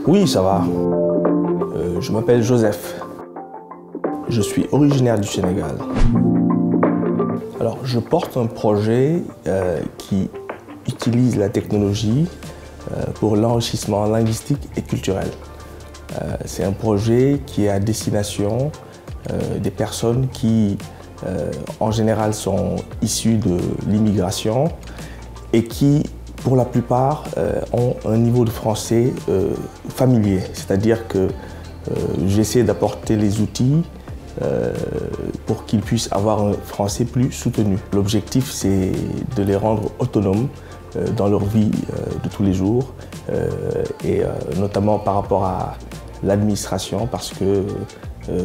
Oui, ça va. Je m'appelle Joseph. Je suis originaire du Sénégal. Alors, je porte un projet qui utilise la technologie pour l'enrichissement linguistique et culturel. C'est un projet qui est à destination des personnes qui, en général, sont issues de l'immigration et qui, pour la plupart, ont un niveau de français familier. C'est-à-dire que j'essaie d'apporter les outils pour qu'ils puissent avoir un français plus soutenu. L'objectif, c'est de les rendre autonomes dans leur vie de tous les jours et notamment par rapport à l'administration, parce que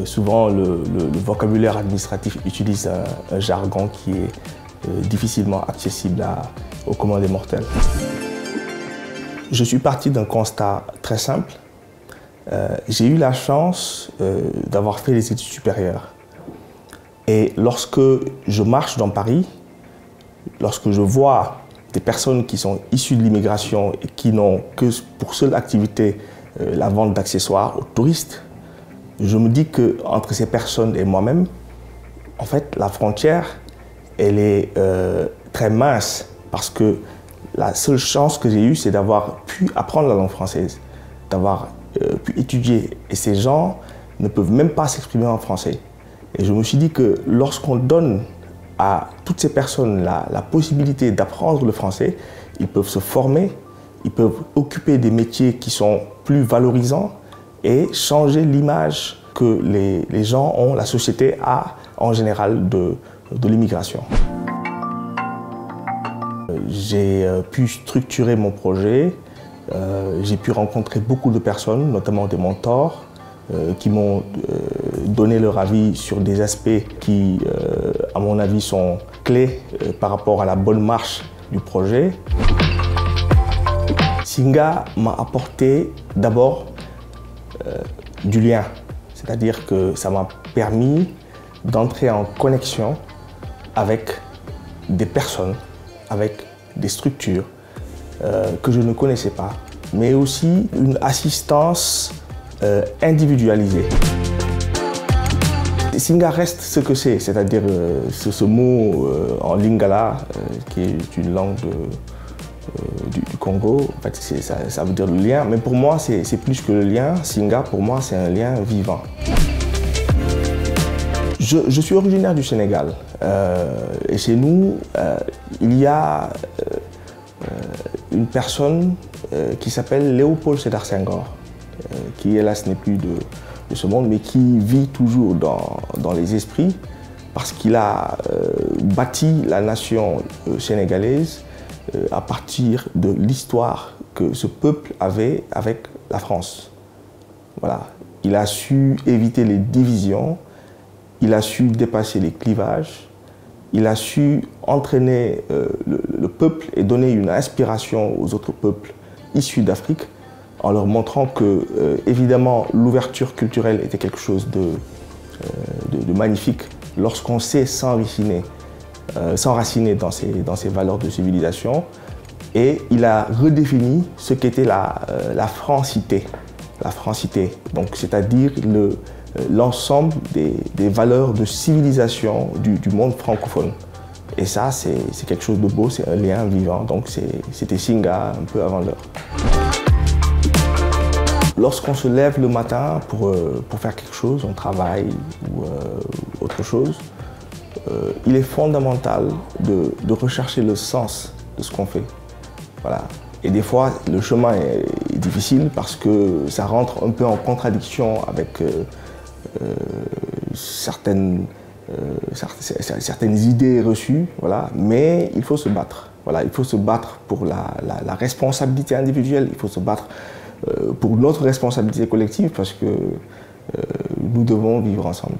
souvent le vocabulaire administratif utilise un jargon qui est difficilement accessible aux communs des mortels. Je suis parti d'un constat très simple. J'ai eu la chance d'avoir fait les études supérieures. Et lorsque je marche dans Paris, lorsque je vois des personnes qui sont issues de l'immigration et qui n'ont que pour seule activité la vente d'accessoires aux touristes, je me dis qu'entre ces personnes et moi-même, en fait, la frontière, elle est très mince, parce que la seule chance que j'ai eue, c'est d'avoir pu apprendre la langue française, d'avoir pu étudier. Et ces gens ne peuvent même pas s'exprimer en français. Et je me suis dit que lorsqu'on donne à toutes ces personnes la possibilité d'apprendre le français, ils peuvent se former, ils peuvent occuper des métiers qui sont plus valorisants et changer l'image que les gens ont, la société a en général de l'immigration. J'ai pu structurer mon projet, j'ai pu rencontrer beaucoup de personnes, notamment des mentors, qui m'ont donné leur avis sur des aspects qui, à mon avis, sont clés par rapport à la bonne marche du projet. Singa m'a apporté d'abord du lien, c'est-à-dire que ça m'a permis d'entrer en connexion avec des personnes, avec des structures que je ne connaissais pas, mais aussi une assistance individualisée. Singa reste ce que c'est-à-dire ce mot en lingala, qui est une langue du Congo. En fait, ça veut dire le lien, mais pour moi, c'est plus que le lien. Singa, pour moi, c'est un lien vivant. Je suis originaire du Sénégal et chez nous, il y a une personne qui s'appelle Léopold Sédar Senghor, qui hélas n'est plus de ce monde, mais qui vit toujours dans les esprits, parce qu'il a bâti la nation sénégalaise à partir de l'histoire que ce peuple avait avec la France. Voilà. Il a su éviter les divisions, il a su dépasser les clivages, il a su entraîner le peuple et donner une inspiration aux autres peuples issus d'Afrique, en leur montrant que, évidemment, l'ouverture culturelle était quelque chose de magnifique lorsqu'on sait s'enraciner dans ces valeurs de civilisation. Et il a redéfini ce qu'était la francité. La francité, donc c'est-à-dire l'ensemble des valeurs de civilisation du monde francophone. Et ça, c'est quelque chose de beau, c'est un lien vivant. Donc c'était Singa un peu avant l'heure. Lorsqu'on se lève le matin pour faire quelque chose, on travaille ou autre chose, il est fondamental de rechercher le sens de ce qu'on fait. Voilà. Et des fois, le chemin est difficile parce que ça rentre un peu en contradiction avec certaines idées reçues. Voilà. Mais il faut se battre. Voilà. Il faut se battre pour la responsabilité individuelle, il faut se battre pour notre responsabilité collective, parce que nous devons vivre ensemble.